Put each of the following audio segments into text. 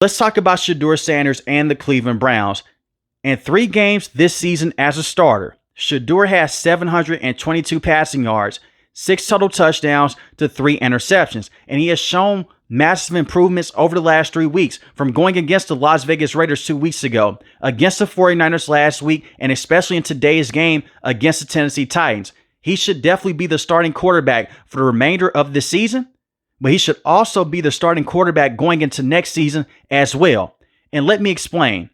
Let's talk about Shadur Sanders and the Cleveland Browns. In 3 games this season as a starter, Shedeur has 722 passing yards, 6 total touchdowns to 3 interceptions, and he has shown massive improvements over the last 3 weeks, from going against the Las Vegas Raiders 2 weeks ago, against the 49ers last week, and especially in today's game against the Tennessee Titans. He should definitely be the starting quarterback for the remainder of the season, but he should also be the starting quarterback going into next season as well. And let me explain.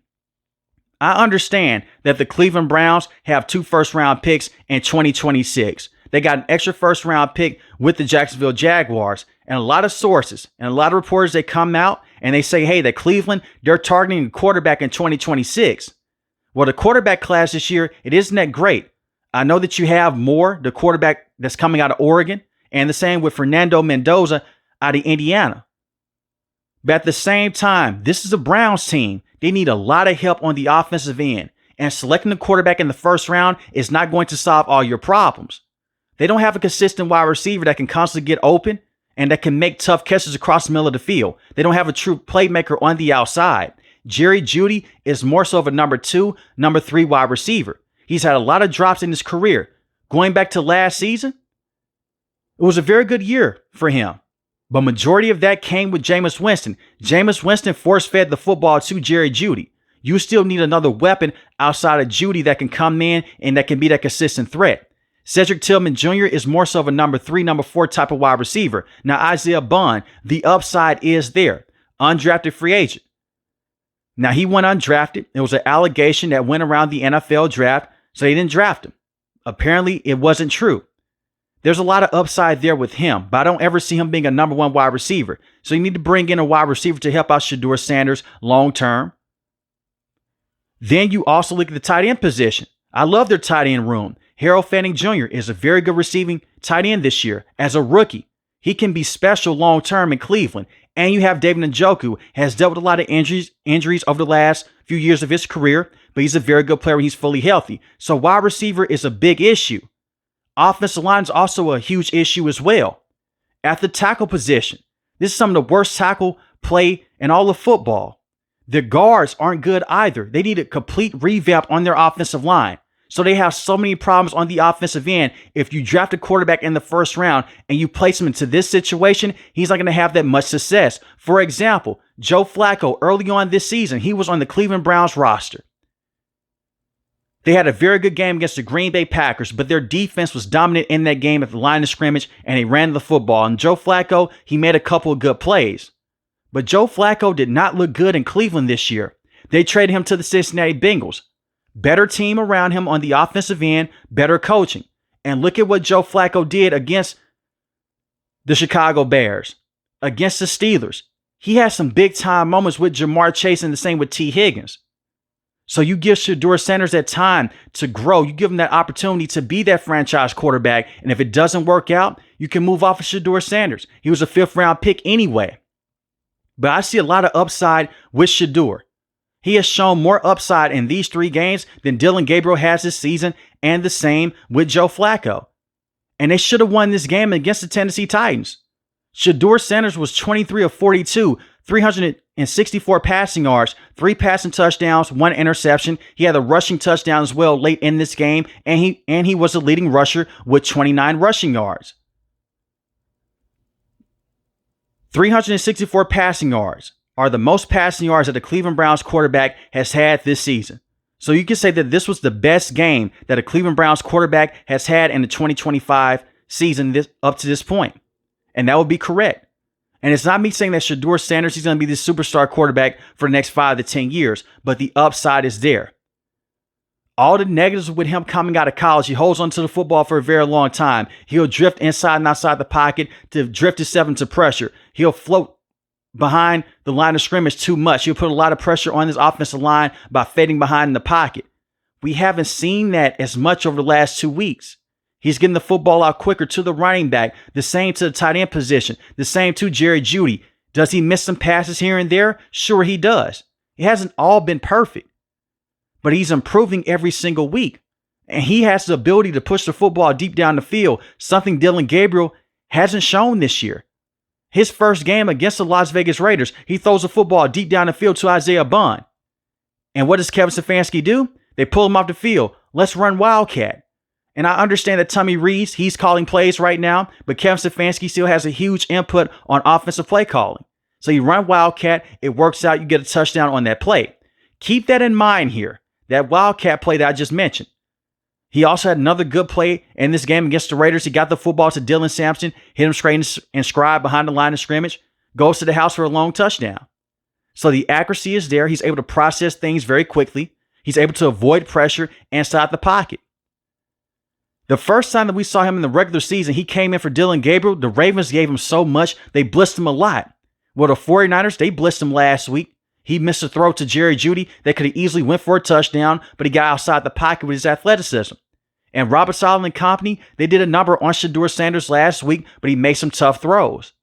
I understand that the Cleveland Browns have 2 first-round picks in 2026. They got an extra first-round pick with the Jacksonville Jaguars. And a lot of sources and a lot of reporters, they come out and they say, hey, that Cleveland, they're targeting a quarterback in 2026. Well, the quarterback class this year, it isn't that great. I know that you have Moore, the quarterback that's coming out of Oregon, and the same with Fernando Mendoza out of Indiana. But at the same time, this is a Browns team. They need a lot of help on the offensive end. And selecting a quarterback in the first round is not going to solve all your problems. They don't have a consistent wide receiver that can constantly get open and that can make tough catches across the middle of the field. They don't have a true playmaker on the outside. Jerry Jeudy is more so of a number 2, number 3 wide receiver. He's had a lot of drops in his career. Going back to last season, it was a very good year for him. But majority of that came with Jameis Winston. Jameis Winston force-fed the football to Jerry Jeudy. You still need another weapon outside of Jeudy that can come in and that can be that consistent threat. Cedric Tillman Jr. is more so of a number 3, number 4 type of wide receiver. Now, Isaiah Bond, the upside is there. Undrafted free agent. Now, he went undrafted. It was an allegation that went around the NFL draft, so they didn't draft him. Apparently, it wasn't true. There's a lot of upside there with him, but I don't ever see him being a number 1 wide receiver. So you need to bring in a wide receiver to help out Shadur Sanders long term. Then you also look at the tight end position. I love their tight end room. Harold Fanning Jr. is a very good receiving tight end this year as a rookie. He can be special long term in Cleveland. And you have David Njoku, has dealt with a lot of injuries over the last few years of his career, but he's a very good player when he's fully healthy. So wide receiver is a big issue. Offensive line is also a huge issue as well. At the tackle position, this is some of the worst tackle play in all of football. The guards aren't good either. They need a complete revamp on their offensive line. So they have so many problems on the offensive end. If you draft a quarterback in the first round and you place him into this situation, he's not going to have that much success. For example, Joe Flacco, early on this season, he was on the Cleveland Browns roster. They had a very good game against the Green Bay Packers, but their defense was dominant in that game at the line of scrimmage, and they ran the football. And Joe Flacco, he made a couple of good plays. But Joe Flacco did not look good in Cleveland this year. They traded him to the Cincinnati Bengals. Better team around him on the offensive end, better coaching. And look at what Joe Flacco did against the Chicago Bears, against the Steelers. He had some big-time moments with Jamar Chase and the same with T. Higgins. So you give Shadur Sanders that time to grow. You give him that opportunity to be that franchise quarterback. And if it doesn't work out, you can move off of Shadur Sanders. He was a 5th-round pick anyway. But I see a lot of upside with Shedeur. He has shown more upside in these 3 games than Dillon Gabriel has this season, and the same with Joe Flacco. And they should have won this game against the Tennessee Titans. Shadur Sanders was 23 of 42, 364 passing yards, 3 passing touchdowns, 1 interception. He had a rushing touchdown as well late in this game, and he was a leading rusher with 29 rushing yards. 364 passing yards are the most passing yards that the Cleveland Browns quarterback has had this season. So you can say that this was the best game that a Cleveland Browns quarterback has had in the 2025 season up to this point. And that would be correct. And it's not me saying that Shadur Sanders, he's going to be the superstar quarterback for the next 5 to 10 years, but the upside is there. All the negatives with him coming out of college, he holds onto the football for a very long time. He'll drift inside and outside the pocket to drift himself into pressure. He'll float behind the line of scrimmage too much. He'll put a lot of pressure on his offensive line by fading behind in the pocket. We haven't seen that as much over the last 2 weeks. He's getting the football out quicker to the running back, the same to the tight end position, the same to Jerry Jeudy. Does he miss some passes here and there? Sure he does. It hasn't all been perfect, but he's improving every single week. And he has the ability to push the football deep down the field, something Dillon Gabriel hasn't shown this year. His first game against the Las Vegas Raiders, he throws a football deep down the field to Isaiah Bond. And what does Kevin Stefanski do? They pull him off the field. Let's run Wildcat. And I understand that Tommy Rees, he's calling plays right now, but Kevin Stefanski still has a huge input on offensive play calling. So you run Wildcat, it works out, you get a touchdown on that play. Keep that in mind here, that Wildcat play that I just mentioned. He also had another good play in this game against the Raiders. He got the football to Dylan Sampson, hit him straight and scribe behind the line of scrimmage, goes to the house for a long touchdown. So the accuracy is there. He's able to process things very quickly. He's able to avoid pressure inside the pocket. The first time that we saw him in the regular season, he came in for Dylan Gabriel. The Ravens gave him so much, they blitzed him a lot. Well, the 49ers, they blitzed him last week. He missed a throw to Jerry Jeudy that could have easily went for a touchdown, but he got outside the pocket with his athleticism. And Robert Saleh and company, they did a number on Shadur Sanders last week, but he made some tough throws.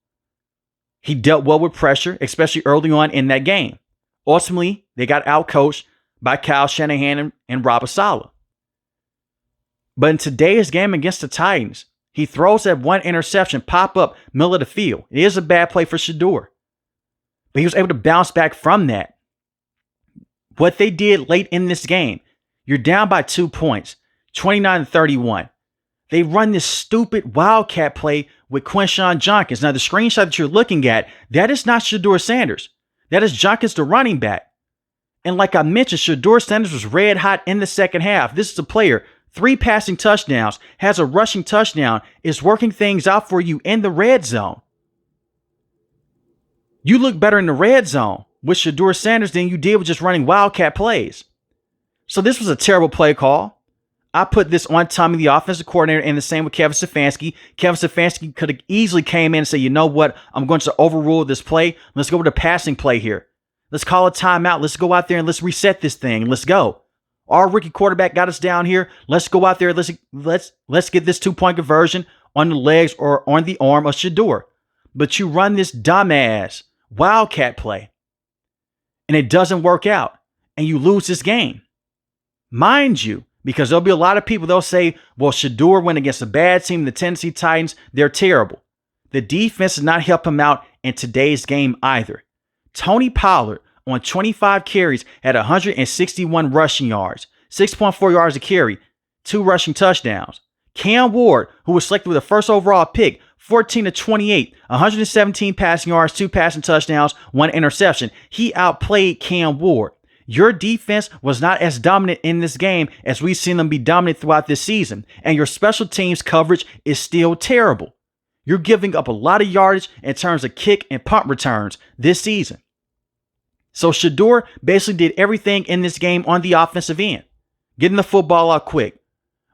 He dealt well with pressure, especially early on in that game. Ultimately, they got outcoached by Kyle Shanahan and Robert Saleh. But in today's game against the Titans, he throws that one interception pop up middle of the field. It is a bad play for Shedeur, but he was able to bounce back from that. What they did late in this game, you're down by 2 points, 29-31. They run this stupid Wildcat play with Quinshon Judkins. Now, the screenshot that you're looking at, that is not Shadur Sanders. That is Judkins, the running back. And like I mentioned, Shadur Sanders was red hot in the second half. This is a player, 3 passing touchdowns, has a rushing touchdown, is working things out for you in the red zone. You look better in the red zone with Shadur Sanders than you did with just running Wildcat plays. So this was a terrible play call. I put this on Tommy, the offensive coordinator, and the same with Kevin Stefanski. Kevin Stefanski could have easily came in and said, you know what, I'm going to overrule this play. Let's go with a passing play here. Let's call a timeout. Let's go out there and let's reset this thing. Let's go. Our rookie quarterback got us down here. Let's go out there. Let's get this 2-point conversion on the legs or on the arm of Shedeur. But you run this dumbass Wildcat play, and it doesn't work out, and you lose this game. Mind you, because there'll be a lot of people, they'll say, well, Shedeur went against a bad team, the Tennessee Titans. They're terrible. The defense did not help him out in today's game either. Tony Pollard, on 25 carries, had 161 rushing yards, 6.4 yards a carry, 2 rushing touchdowns. Cam Ward, who was selected with the first overall pick, 14-28, 117 passing yards, 2 passing touchdowns, 1 interception. He outplayed Cam Ward. Your defense was not as dominant in this game as we've seen them be dominant throughout this season, and your special teams coverage is still terrible. You're giving up a lot of yardage in terms of kick and punt returns this season. So Shedeur basically did everything in this game on the offensive end. Getting the football out quick,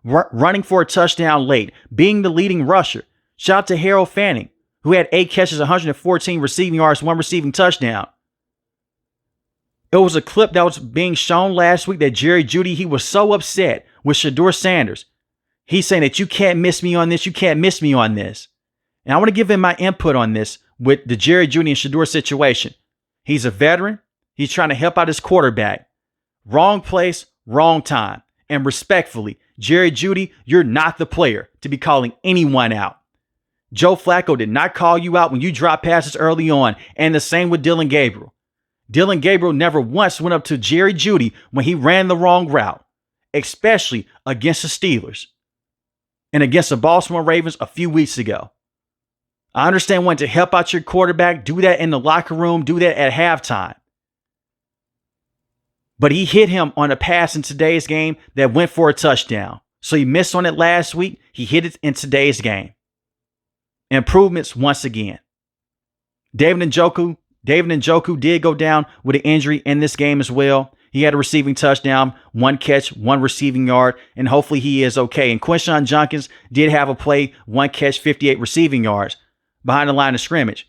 running for a touchdown late, being the leading rusher. Shout out to Harold Fanning, who had 8 catches, 114 receiving yards, 1 receiving touchdown. It was a clip that was being shown last week that Jerry Jeudy, he was so upset with Shadur Sanders. He's saying that you can't miss me on this, you can't miss me on this. And I want to give him my input on this with the Jerry Jeudy and Shedeur situation. He's a veteran. He's trying to help out his quarterback. Wrong place, wrong time. And respectfully, Jerry Jeudy, you're not the player to be calling anyone out. Joe Flacco did not call you out when you dropped passes early on, and the same with Dylan Gabriel. Dylan Gabriel never once went up to Jerry Jeudy when he ran the wrong route, especially against the Steelers and against the Baltimore Ravens a few weeks ago. I understand wanting to help out your quarterback, do that in the locker room, do that at halftime. But he hit him on a pass in today's game that went for a touchdown. So he missed on it last week. He hit it in today's game. Improvements once again. David Njoku did go down with an injury in this game as well. He had a receiving touchdown, 1 catch, 1 receiving yard, and hopefully he is okay. And Quinshon Judkins did have a play, 1 catch, 58 receiving yards behind the line of scrimmage.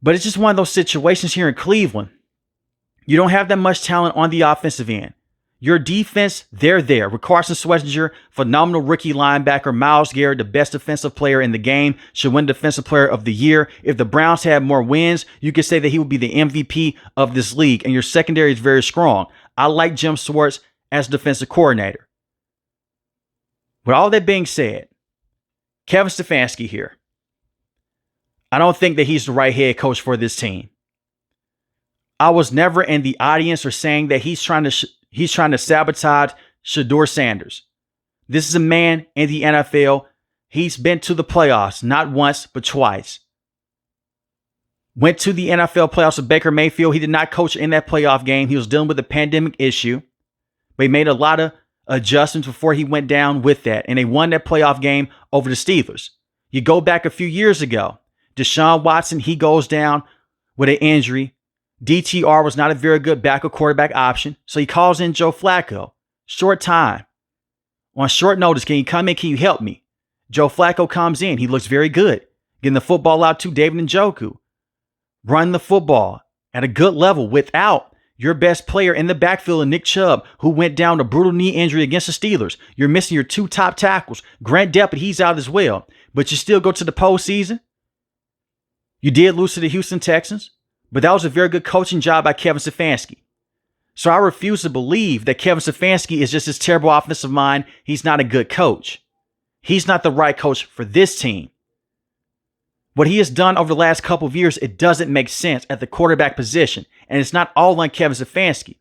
But it's just one of those situations here in Cleveland. You don't have that much talent on the offensive end. Your defense, they're there. With Carson Schwarzenegger, phenomenal rookie linebacker. Myles Garrett, the best defensive player in the game, should win Defensive Player of the Year. If the Browns had more wins, you could say that he would be the MVP of this league. And your secondary is very strong. I like Jim Schwartz as defensive coordinator. With all that being said, Kevin Stefanski here. I don't think that he's the right head coach for this team. I was never in the audience or saying that he's trying to sabotage Shadur Sanders. This is a man in the NFL. He's been to the playoffs, not once, but twice. Went to the NFL playoffs with Baker Mayfield. He did not coach in that playoff game. He was dealing with a pandemic issue. But he made a lot of adjustments before he went down with that. And they won that playoff game over the Steelers. You go back a few years ago. Deshaun Watson, he goes down with an injury. DTR was not a very good backup quarterback option. So he calls in Joe Flacco. Short time. On short notice, can you come in? Can you help me? Joe Flacco comes in. He looks very good. Getting the football out to David Njoku. Run the football at a good level without your best player in the backfield, Nick Chubb, who went down a brutal knee injury against the Steelers. You're missing your two top tackles. Grant Delpit, he's out as well. But you still go to the postseason. You did lose to the Houston Texans, but that was a very good coaching job by Kevin Stefanski. So I refuse to believe that Kevin Stefanski is just this terrible offensive mind. He's not a good coach. He's not the right coach for this team. What he has done over the last couple of years, it doesn't make sense at the quarterback position. And it's not all on Kevin Stefanski.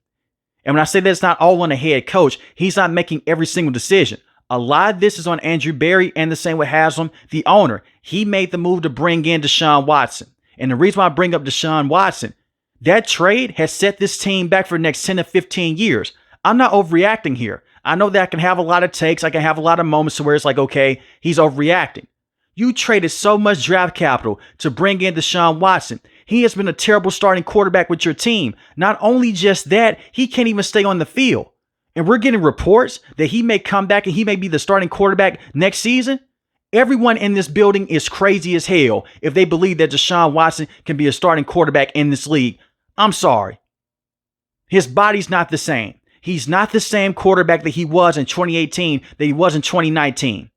And when I say that it's not all on the head coach, he's not making every single decision. A lot of this is on Andrew Berry and the same with Haslam, the owner. He made the move to bring in Deshaun Watson. And the reason why I bring up Deshaun Watson, that trade has set this team back for the next 10 to 15 years. I'm not overreacting here. I know that I can have a lot of takes. I can have a lot of moments to where it's like, okay, he's overreacting. You traded so much draft capital to bring in Deshaun Watson. He has been a terrible starting quarterback with your team. Not only just that, he can't even stay on the field. And we're getting reports that he may come back and he may be the starting quarterback next season. Everyone in this building is crazy as hell if they believe that Deshaun Watson can be a starting quarterback in this league. I'm sorry. His body's not the same. He's not the same quarterback that he was in 2018 that he was in 2019.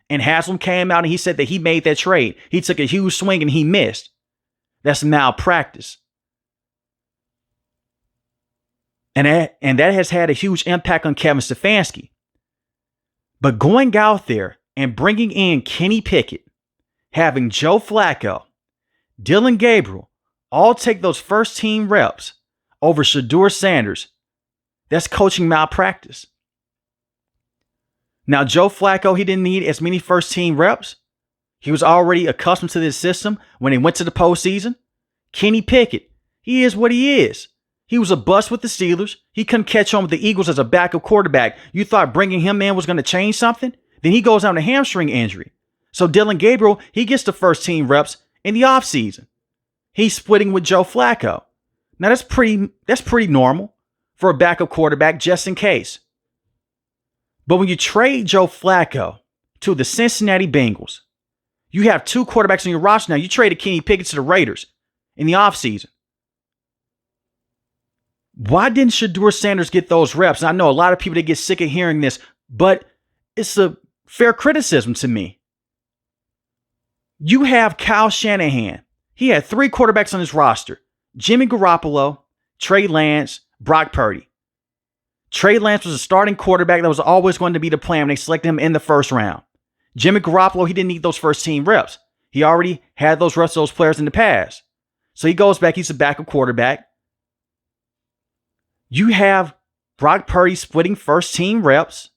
And Haslam came out and he said that he made that trade. He took a huge swing and he missed. That's malpractice. And that has had a huge impact on Kevin Stefanski. But going out there and bringing in Kenny Pickett, having Joe Flacco, Dylan Gabriel, all take those first team reps over Shadur Sanders, that's coaching malpractice. Now, Joe Flacco, he didn't need as many first team reps. He was already accustomed to this system when he went to the postseason. Kenny Pickett, he is what he is. He was a bust with the Steelers. He couldn't catch on with the Eagles as a backup quarterback. You thought bringing him in was going to change something? Then he goes down a hamstring injury. So Dylan Gabriel, he gets the first team reps in the offseason. He's splitting with Joe Flacco. Now that's pretty normal for a backup quarterback just in case. But when you trade Joe Flacco to the Cincinnati Bengals, you have two quarterbacks on your roster now. You traded Kenny Pickett to the Raiders in the offseason. Why didn't Shadur Sanders get those reps? And I know a lot of people that get sick of hearing this, but it's a fair criticism to me. You have Kyle Shanahan. He had three quarterbacks on his roster: Jimmy Garoppolo, Trey Lance, Brock Purdy. Trey Lance was a starting quarterback that was always going to be the plan when they selected him in the first round. Jimmy Garoppolo, he didn't need those first team reps. He already had those reps, those players in the past. So he goes back, he's a backup quarterback. You have Brock Purdy splitting first team reps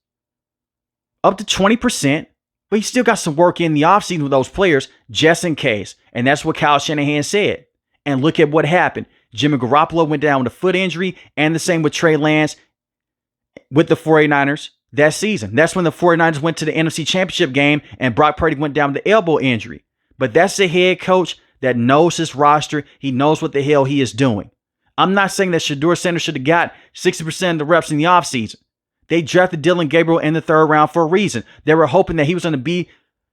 up to 20%, but he still got some work in the offseason with those players just in case. And that's what Kyle Shanahan said. And look at what happened. Jimmy Garoppolo went down with a foot injury, and the same with Trey Lance with the 49ers that season. That's when the 49ers went to the NFC Championship game and Brock Purdy went down with the elbow injury. But that's a head coach that knows his roster. He knows what the hell he is doing. I'm not saying that Shadur Sanders should have got 60% of the reps in the offseason. They drafted Dylan Gabriel in the third round for a reason. They were hoping that he was going to be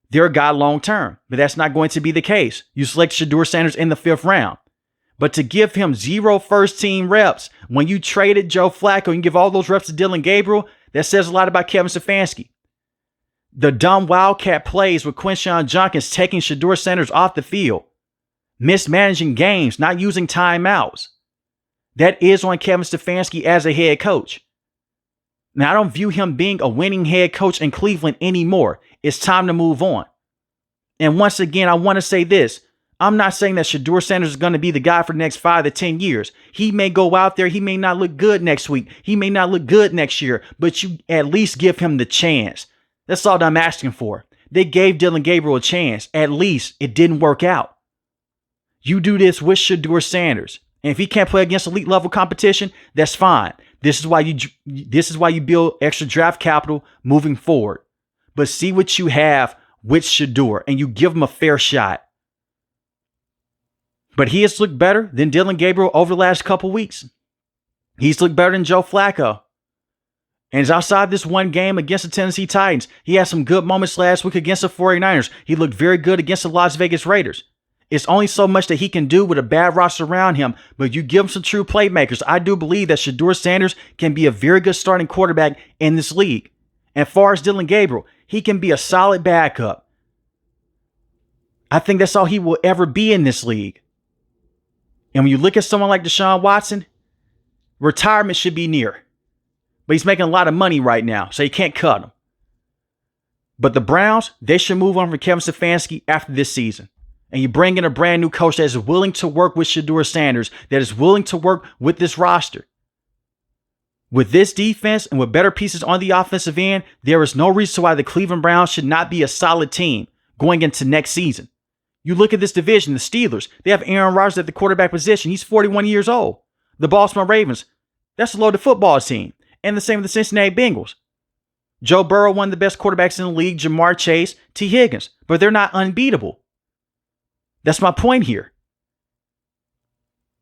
their guy long term, but that's not going to be the case. You select Shadur Sanders in the fifth round. But to give him 0 first team reps when you traded Joe Flacco and give all those reps to Dylan Gabriel, that says a lot about Kevin Stefanski. The dumb Wildcat plays with Quinshon Judkins taking Shadur Sanders off the field, mismanaging games, not using timeouts. That is on Kevin Stefanski as a head coach. Now, I don't view him being a winning head coach in Cleveland anymore. It's time to move on. And once again, I want to say this. I'm not saying that Shadur Sanders is going to be the guy for the next 5 to 10 years. He may go out there. He may not look good next week. He may not look good next year, but you at least give him the chance. That's all that I'm asking for. They gave Dillon Gabriel a chance. At least it didn't work out. You do this with Shadur Sanders. And if he can't play against elite level competition, that's fine. This is why you build extra draft capital moving forward. But see what you have with Shedeur and you give him a fair shot. But he has looked better than Dillon Gabriel over the last couple weeks. He's looked better than Joe Flacco. And outside this one game against the Tennessee Titans, he had some good moments last week against the 49ers. He looked very good against the Las Vegas Raiders. It's only so much that he can do with a bad roster around him, but you give him some true playmakers. I do believe that Shadur Sanders can be a very good starting quarterback in this league. And as far as Dillon Gabriel, he can be a solid backup. I think that's all he will ever be in this league. And when you look at someone like Deshaun Watson, retirement should be near. But he's making a lot of money right now, so you can't cut him. But the Browns, they should move on from Kevin Stefanski after this season. And you bring in a brand new coach that is willing to work with Shadur Sanders, that is willing to work with this roster. With this defense and with better pieces on the offensive end, there is no reason why the Cleveland Browns should not be a solid team going into next season. You look at this division, the Steelers, they have Aaron Rodgers at the quarterback position. He's 41 years old. The Baltimore Ravens, that's a loaded football team. And the same with the Cincinnati Bengals. Joe Burrow, one of the best quarterbacks in the league, Jamar Chase, T. Higgins, but they're not unbeatable. That's my point here.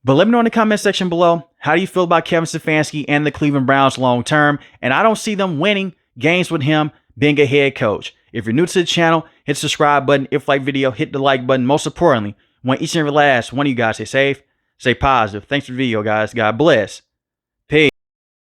But let me know in the comment section below, how do you feel about Kevin Stefanski and the Cleveland Browns long term? And I don't see them winning games with him being a head coach. If you're new to the channel, hit the subscribe button. If you like video, hit the like button. Most importantly, I want each and every last one of you guys stay safe, stay positive. Thanks for the video, guys. God bless.